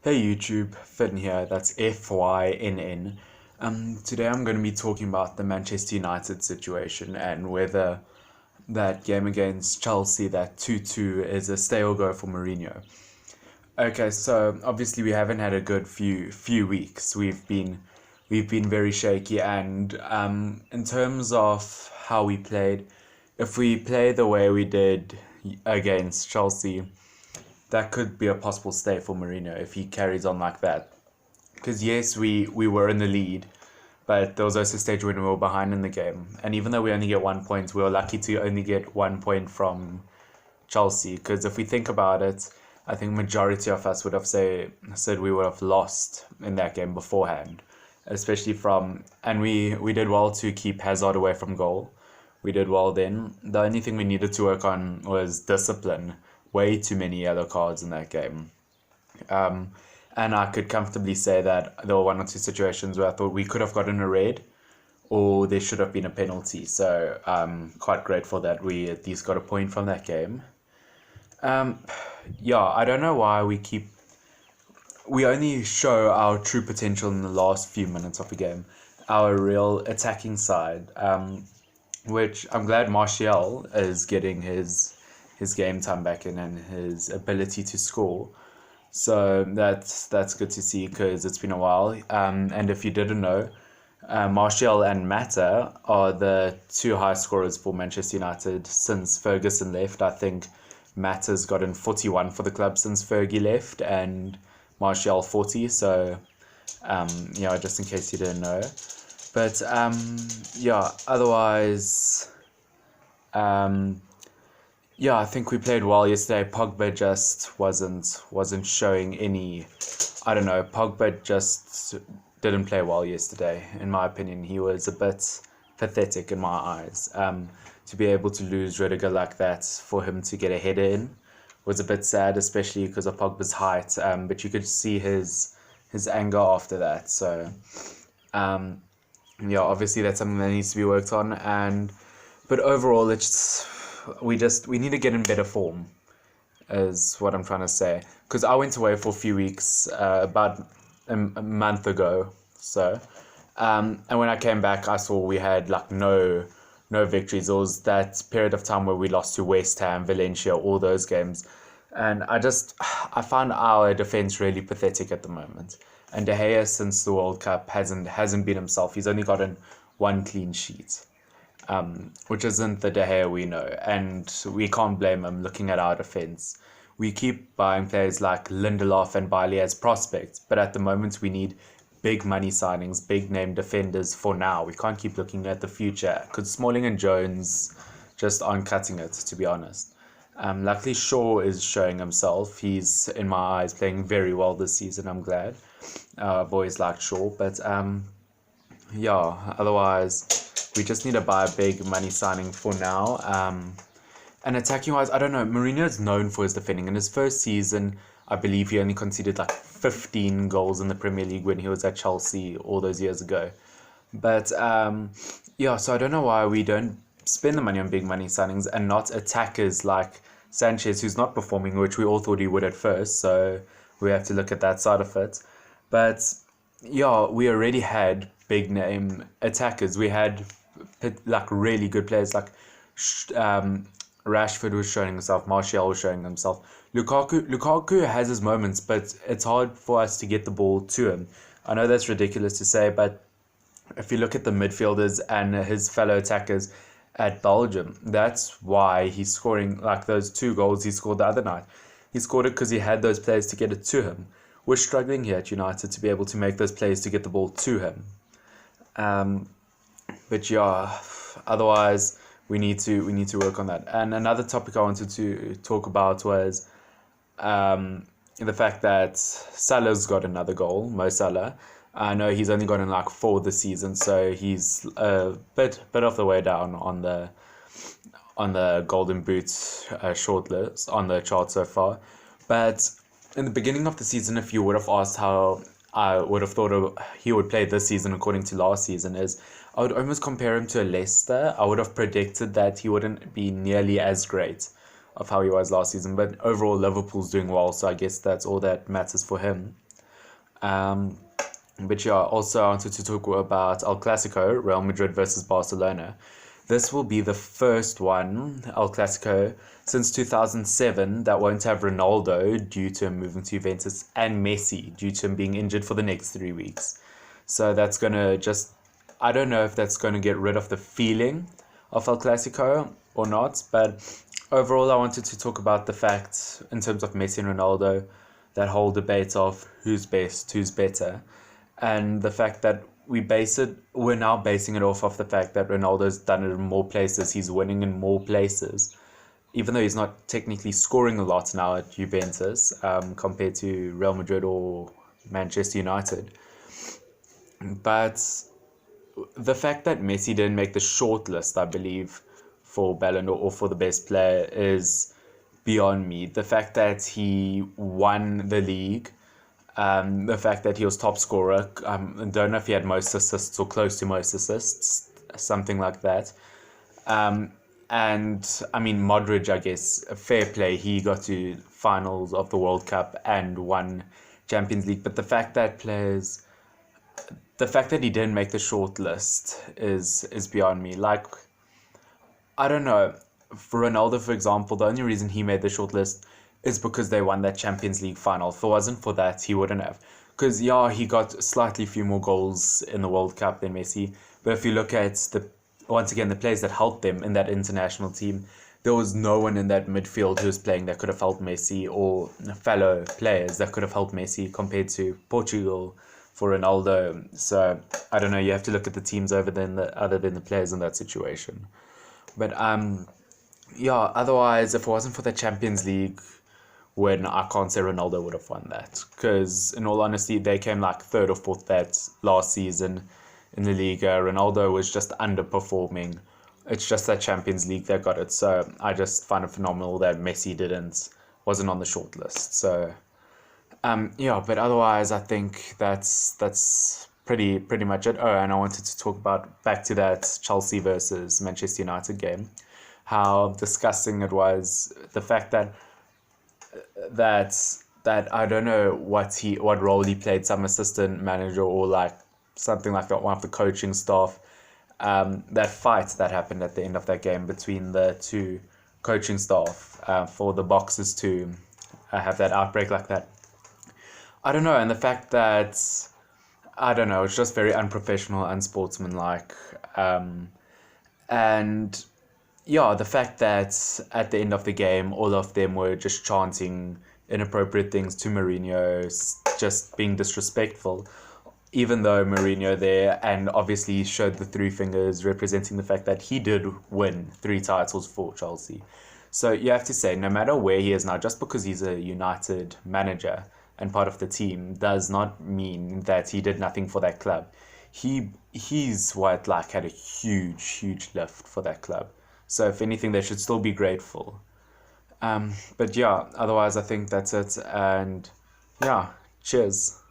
Hey YouTube, Finn here, that's Fynn. Today I'm going to be talking about the Manchester United situation and whether that game against Chelsea, that 2-2, is a stay or go for Mourinho. Okay, so obviously we haven't had a good few weeks. We've been very shaky, and in terms of how we played, if we play the way we did against Chelsea, that could be a possible stay for Mourinho if he carries on like that. Because yes, we were in the lead, but there was also a stage when we were behind in the game. And even though we only get 1 point, we were lucky to only get 1 point from Chelsea. Because if we think about it, I think majority of us would have said we would have lost in that game beforehand, especially from and we did well to keep Hazard away from goal. We did well then. The only thing we needed to work on was discipline. Way too many yellow cards in that game. Um, and I could comfortably say that there were one or two situations where I thought we could have gotten a red or there should have been a penalty. So I'm quite grateful that we at least got a point from that game. Um, yeah, I don't know why we only show our true potential in the last few minutes of the game, our real attacking side. Which I'm glad Martial is getting his game time back in and his ability to score. So that's good to see because it's been a while. And if you didn't know, Martial and Mata are the two high scorers for Manchester United since Ferguson left. I think Mata's gotten 41 for the club since Fergie left, and Martial 40. So, just in case you didn't know. But yeah, otherwise, um, yeah, I think we played well yesterday. Pogba just wasn't showing any. I don't know. Pogba just didn't play well yesterday, in my opinion. He was a bit pathetic in my eyes. To be able to lose Rudiger like that, for him to get a header in, was a bit sad, especially because of Pogba's height. But you could see his anger after that. So. Yeah, obviously that's something that needs to be worked on, but overall we need to get in better form, is what I'm trying to say. Because I went away for a few weeks, about a month ago, so and when I came back, I saw we had like no victories. It was that period of time where we lost to West Ham, Valencia, all those games, and I found our defense really pathetic at the moment. And De Gea, since the World Cup, hasn't been himself. He's only gotten one clean sheet, which isn't the De Gea we know. And we can't blame him looking at our defense. We keep buying players like Lindelof and Bailey as prospects, but at the moment we need big money signings, big name defenders for now. We can't keep looking at the future because Smalling and Jones just aren't cutting it, to be honest. Luckily, Shaw is showing himself. He's, in my eyes, playing very well this season. I'm glad. I've always liked Shaw, but yeah. Otherwise, we just need to buy a big money signing for now. And attacking wise, I don't know. Mourinho is known for his defending. In his first season, I believe he only conceded like 15 goals in the Premier League when he was at Chelsea all those years ago. But yeah, so I don't know why we don't spend the money on big money signings and not attackers like Sanchez, who's not performing, which we all thought he would at first. So we have to look at that side of it. But yeah, we already had big name attackers. We had like really good players like Rashford was showing himself, Martial was showing himself. Lukaku has his moments, but it's hard for us to get the ball to him. I know that's ridiculous to say, but if you look at the midfielders and his fellow attackers at Belgium, that's why he's scoring like those two goals he scored the other night. He scored it because he had those players to get it to him. We're struggling here at United to be able to make those plays to get the ball to him. But yeah, otherwise we need to work on that. And another topic I wanted to talk about was the fact that Salah's got another goal, Mo Salah. I know he's only gotten like 4 this season, so he's a bit of the way down on the Golden Boot shortlist on the chart so far. But in the beginning of the season, if you would have asked how I would have thought he would play this season according to last season, is I would almost compare him to a Leicester. I would have predicted that he wouldn't be nearly as great of how he was last season, but overall Liverpool's doing well, so I guess that's all that matters for him. Um, but yeah, also I wanted to talk about El Clasico, Real Madrid versus Barcelona. This will be the first one, El Clasico, since 2007 that won't have Ronaldo due to him moving to Juventus and Messi due to him being injured for the next 3 weeks. So that's going to just, I don't know if that's going to get rid of the feeling of El Clasico or not, but overall I wanted to talk about the fact in terms of Messi and Ronaldo, that whole debate of who's best, who's better, and the fact that we're now basing it off of the fact that Ronaldo's done it in more places, he's winning in more places, even though he's not technically scoring a lot now at Juventus, compared to Real Madrid or Manchester United. But the fact that Messi didn't make the short list, I believe, for Ballon d'Or or for the best player is beyond me. The fact that he won the league, the fact that he was top scorer, I don't know if he had most assists or close to most assists, something like that. And I mean, Modric, I guess, fair play. He got to finals of the World Cup and won Champions League. But the fact that he didn't make the short list is beyond me. Like, I don't know. For Ronaldo, for example, the only reason he made the short list is because they won that Champions League final. If it wasn't for that, he wouldn't have. Because, yeah, he got slightly few more goals in the World Cup than Messi. But if you look at once again, the players that helped them in that international team, there was no one in that midfield who was playing that could have helped Messi, or fellow players that could have helped Messi compared to Portugal for Ronaldo. So, I don't know, you have to look at the teams other than the players in that situation. But yeah, otherwise, if it wasn't for the Champions League win, I can't say Ronaldo would have won that. Because, in all honesty, they came like third or fourth that last season in the Liga. Ronaldo was just underperforming. It's just that Champions League that got it. So I just find it phenomenal that Messi wasn't on the short list. So yeah, but otherwise, I think that's pretty much it. Oh, and I wanted to talk about back to that Chelsea versus Manchester United game, how disgusting it was. The fact that I don't know what role he played, some assistant manager or like something like that, one of the coaching staff. That fight that happened at the end of that game between the two coaching staff, for the boxers to have that outbreak like that. I don't know, and the fact that, I don't know, it's just very unprofessional, unsportsmanlike. And yeah, the fact that at the end of the game, all of them were just chanting inappropriate things to Mourinho, just being disrespectful, even though Mourinho there, and obviously showed the three fingers representing the fact that he did win 3 titles for Chelsea. So you have to say, no matter where he is now, just because he's a United manager and part of the team, does not mean that he did nothing for that club. He's had a huge lift for that club. So if anything, they should still be grateful. But yeah, otherwise I think that's it. And yeah, cheers.